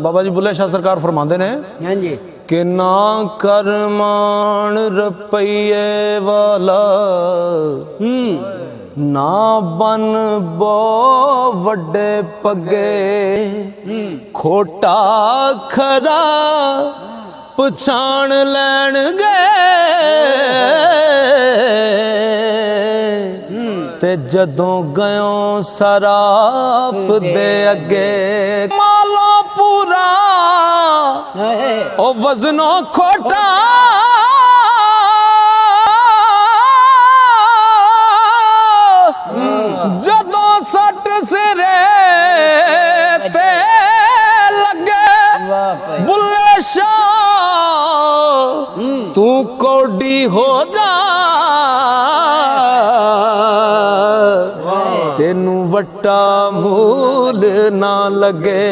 बाबा जी बुल्ले शाह सरकार फरमाते ने हाँ जी कि ना करमान रुपये वाला ना बन बो वड्डे पगे खोटा खरा पछाण लैण ते जदों गयो सराफ दे अगे मालो पूरा ओ वजनो खोटा जदों सट सिरे ते लगे बुल्ले शाह तू कौडी हो जा तेनू वट्टा मूल ना लगे।